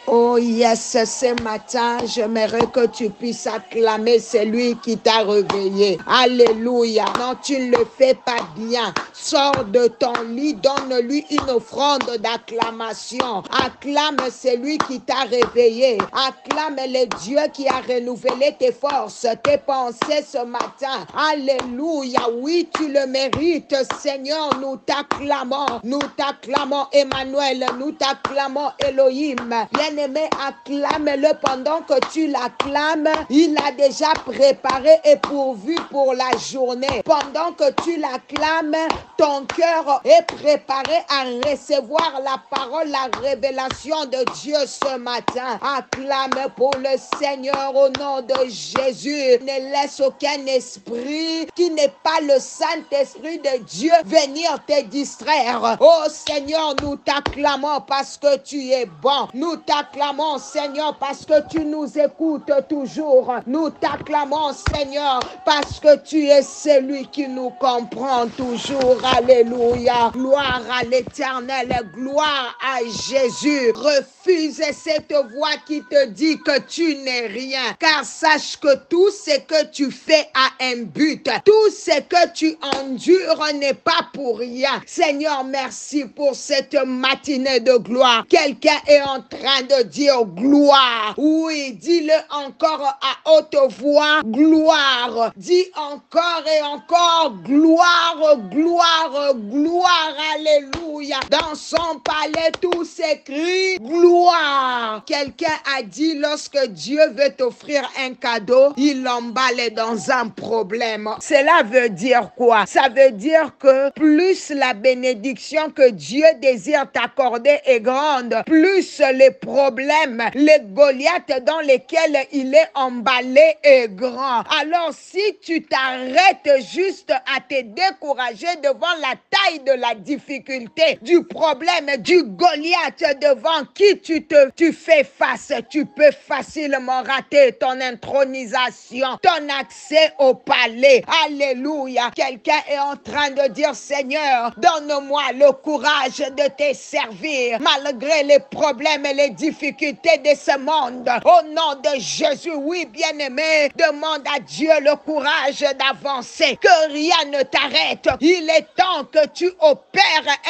Oh yes, ce matin, j'aimerais que tu puisses acclamer celui qui t'a réveillé. Alléluia. Non, tu ne le fais pas bien. Sors de ton lit, donne-lui une offrande d'acclamation. Acclame celui qui t'a réveillé. Acclame le Dieu qui a renouvelé tes forces, tes pensées ce matin. Alléluia. Oui, tu le mérites, Seigneur. Nous t'acclamons. Nous t'acclamons, Emmanuel. Nous t'acclamons, Elohim. Bien-aimé, acclame-le pendant que tu l'acclames. Il a déjà préparé et pourvu pour la journée. Pendant que tu l'acclames, ton cœur est préparé à recevoir la parole, la révélation de Dieu ce matin. Acclame pour le Seigneur au nom de Jésus. Ne laisse aucun esprit qui n'est pas le Saint-Esprit de Dieu venir te distraire. Oh Seigneur, nous t'acclamons parce que tu es bon. Nous t'acclamons, Seigneur, parce que tu nous écoutes toujours. Nous t'acclamons, Seigneur, parce que tu es celui qui nous comprend toujours. Alléluia. Gloire à l'Éternel. Gloire à Jésus. Refuse cette voix qui te dit que tu n'es rien. Car sache que tout ce que tu fais a un but. Tout ce que tu endures n'est pas pour rien. Seigneur, merci pour cette matinée de gloire. Quelqu'un est en train de dire gloire. Oui, dis-le encore à haute voix, gloire. Dis encore et encore gloire, gloire, gloire, alléluia. Dans son palais, tout s'écrit gloire. Quelqu'un a dit lorsque Dieu veut t'offrir un cadeau, il l'emballe dans un problème. Cela veut dire quoi? Ça veut dire que plus la bénédiction que Dieu désire t'accorder est grande, plus les problèmes, les Goliaths dans lesquels il est emballé est grand. Alors si tu t'arrêtes juste à te décourager devant la taille de la difficulté, du problème, du Goliath devant qui tu fais face, tu peux facilement rater ton intronisation, ton accès au palais. Alléluia. Quelqu'un est en train de dire, Seigneur, donne-moi le courage de te servir malgré les problèmes et les difficultés de ce monde. Au nom de Jésus, oui, bien-aimé, demande à Dieu le courage d'avancer, que rien ne t'arrête. Il est temps que tu opères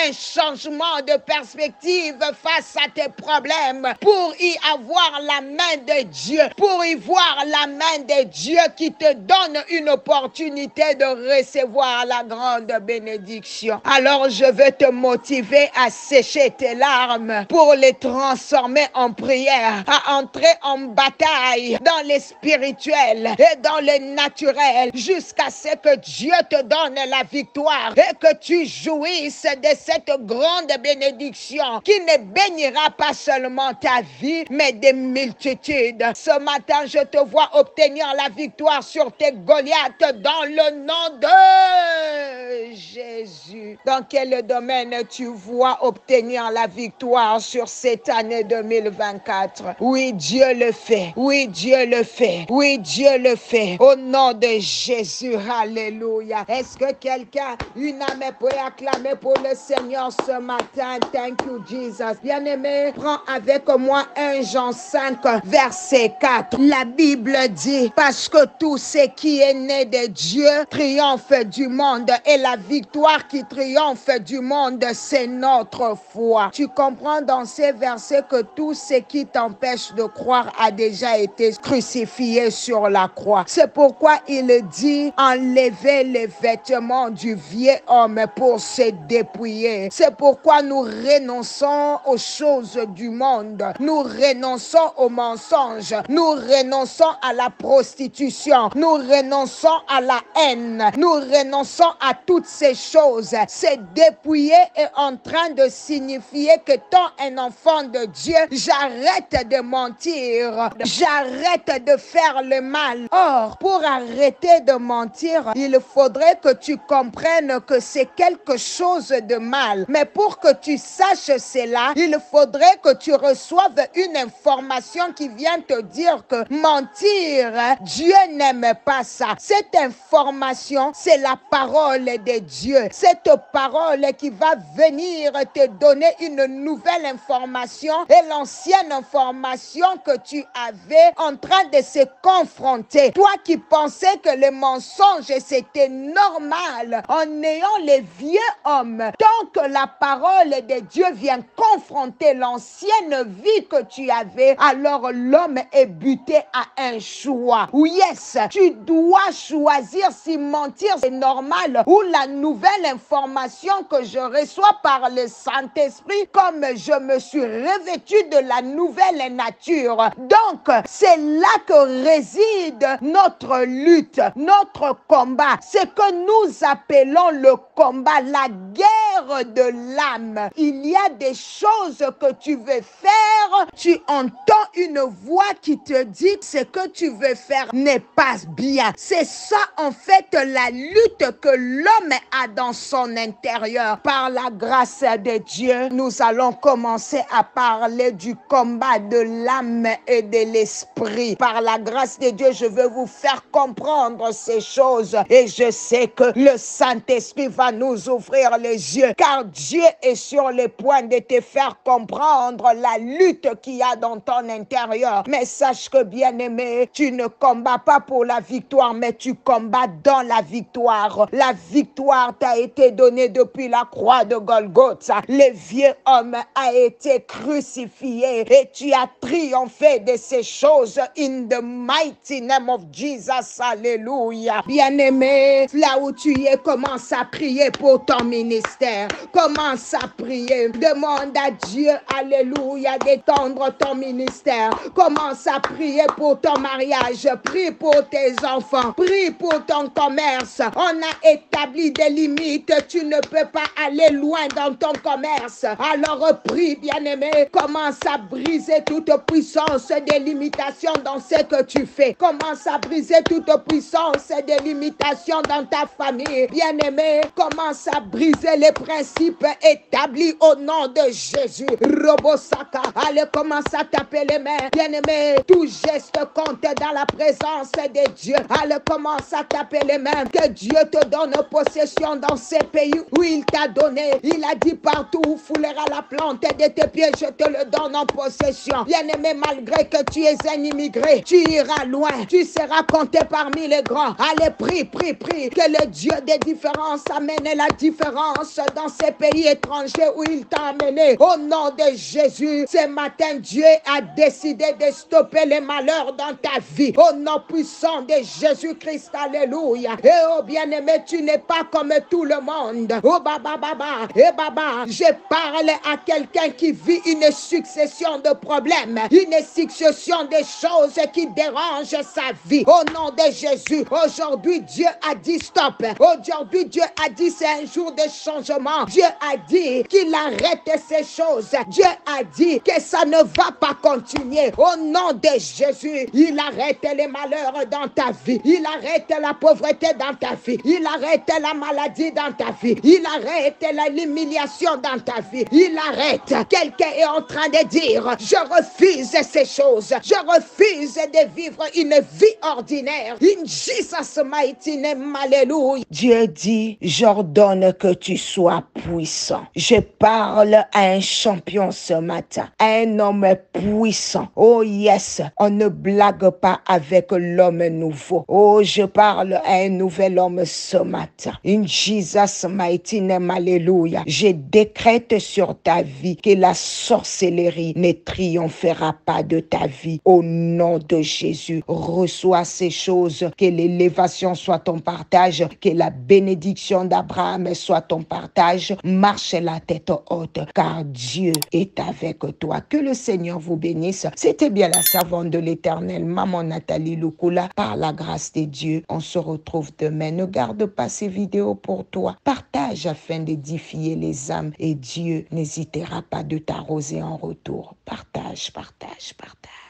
un changement de perspective face à tes problèmes pour y avoir la main de Dieu, pour y voir la main de Dieu qui te donne une opportunité de recevoir la grande bénédiction. Alors je veux te motiver à sécher tes larmes pour les transformer en prière, à entrer en bataille dans les spirituels et dans les naturels jusqu'à ce que Dieu te donne la victoire et que tu jouisses de cette grande bénédiction qui ne bénira pas seulement ta vie mais des multitudes. Ce matin, je te vois obtenir la victoire sur tes Goliaths dans le nom de Jésus. Dans quel domaine tu vois obtenir la victoire sur cette année 2024? Oui, Dieu le fait. Oui, Dieu le fait. Oui, Dieu le fait. Au nom de Jésus, alléluia. Est-ce que quelqu'un, une âme peut acclamer pour le Seigneur ce matin? Thank you, Jesus. Bien-aimé, prends avec moi 1 Jean 5, verset 4. La Bible dit, parce que tout ce qui est né de Dieu triomphe du monde, et la victoire qui triomphe du monde, c'est notre foi. Tu comprends dans ces versets que tout ce qui t'empêche de croire a déjà été crucifié sur la croix. C'est pourquoi il dit, enlevez les vêtements du vieux homme pour se dépouiller. C'est pourquoi nous renonçons aux choses du monde. Nous renonçons aux mensonges. Nous renonçons à la prostitution. Nous renonçons à la haine. Nous renonçons à toutes ces choses. Se dépouiller est en train de signifier que tant un enfant de Dieu, j'arrête de mentir. J'arrête de faire le mal. Or, pour arrêter de mentir, il faudrait que tu comprennes que c'est quelque chose de mal. Mais pour que tu saches cela, il faudrait que tu reçoives une information qui vient te dire que mentir, Dieu n'aime pas ça. Cette information, c'est la parole de Dieu. Cette parole qui va venir te donner une nouvelle information et l'ancienne information que tu avais en train de se confronter. Toi qui pensais que les mensonges c'était normal en ayant les vieux hommes. Tant que la parole de Dieu vient confronter l'ancienne vie que tu avais, alors l'homme est buté à un choix. Oui, yes, tu dois choisir si mentir c'est normal ou la nouvelle information que je reçois par le Saint-Esprit comme je me suis revêtu de la nouvelle nature. Donc, c'est là que réside notre lutte, notre combat. Ce que nous appelons le combat, la guerre de l'âme. Il y a des choses que tu veux faire, tu entends une voix qui te dit ce que tu veux faire n'est pas bien. C'est ça en fait la lutte que l'homme a dans son intérieur. Par la grâce de Dieu, nous allons commencer à parler du combat de l'âme et de l'esprit. Par la grâce de Dieu, je veux vous faire comprendre ces choses et je sais que le Saint-Esprit va nous ouvrir les yeux car Dieu est sur le point de te faire comprendre la lutte qu'il y a dans ton intérieur. Mais sache que bien-aimé, tu ne combats pas pour la victoire, mais tu combats dans la victoire. La victoire t'a été donnée depuis la croix de Golgotha. Le vieux homme a été crucifié et tu as triomphé de ces choses in the mighty name of Jesus. Alléluia. Bien-aimé, là où tu es, commence à prier pour ton ministère. Commence à prier. Demande à Dieu, alléluia, d'étendre ton ministère. Commence à prier pour ton mariage. Prie pour tes enfants. Prie pour ton commerce. On a établi des limites. Tu ne peux pas aller loin dans ton commerce. Alors prie, bien-aimé. Commence à briser toute puissance des limitations dans ce que tu fais. Commence à briser toute puissance des limitations dans ta famille. Bien-aimé, commence à briser les principes établis au nom de Jésus. Robosaka, allez, commence à taper les mains. Bien-aimé, tout geste compte dans la présence de Dieu. Allez, commence à taper les mains. Que Dieu te donne possession dans ces pays où il t'a donné. Il a dit partout où foulera la plante de tes pieds, je te le donne en possession. Bien-aimé, malgré que tu es un immigré, tu iras loin. Tu seras compté parmi les grands. Allez, prie, prie, prie. Que le Dieu des différences amène la différence dans ces pays étrangers où il t'a amené. Au nom de Jésus, ce matin, Dieu a décidé de stopper les malheurs dans ta vie. Au nom puissant de Jésus-Christ, alléluia. Et oh bien-aimé, tu n'es pas comme tout le monde. Oh baba, baba, et baba, je parle à quelqu'un qui vit une succession de problèmes, une succession de choses qui dérangent sa vie. Au nom de Jésus, aujourd'hui, Dieu a dit stop. Aujourd'hui, Dieu a dit c'est un jour de changement. Dieu a dit qu'il arrête ces choses. Dieu a dit que ça ne va pas continuer. Au nom de Jésus, il arrête les malheurs dans ta vie. Il arrête la pauvreté dans ta vie. Il arrête la maladie dans ta vie. Il arrête l'humiliation dans ta vie. Il arrête. Quelqu'un est en train de dire, je refuse ces choses. Je refuse de vivre une vie ordinaire. In Jesus mighty name, alléluia. Dieu dit, j'ordonne que tu sois puissant. Je parle à un champion ce matin, à un homme puissant. Oh yes, on ne blague pas avec l'homme nouveau. Oh, je parle à un nouvel homme ce matin. In Jesus mighty name, alléluia. Je décrète sur ta vie que la sorcellerie ne triomphera pas de ta vie. Au nom de Jésus, reçois ces choses, que l'élévation soit ton partage, que la bénédiction d'Abraham soit ton partage. Marche la tête haute, car Dieu est avec toi. Que le Seigneur vous bénisse. C'était bien la servante de l'Éternel, Maman Nathalie Lukula. Par la grâce de Dieu, on se retrouve demain. Ne garde pas ces vidéos pour toi. Partage afin d'édifier les âmes et Dieu n'hésitera pas de t'arroser en retour. Partage, partage, partage.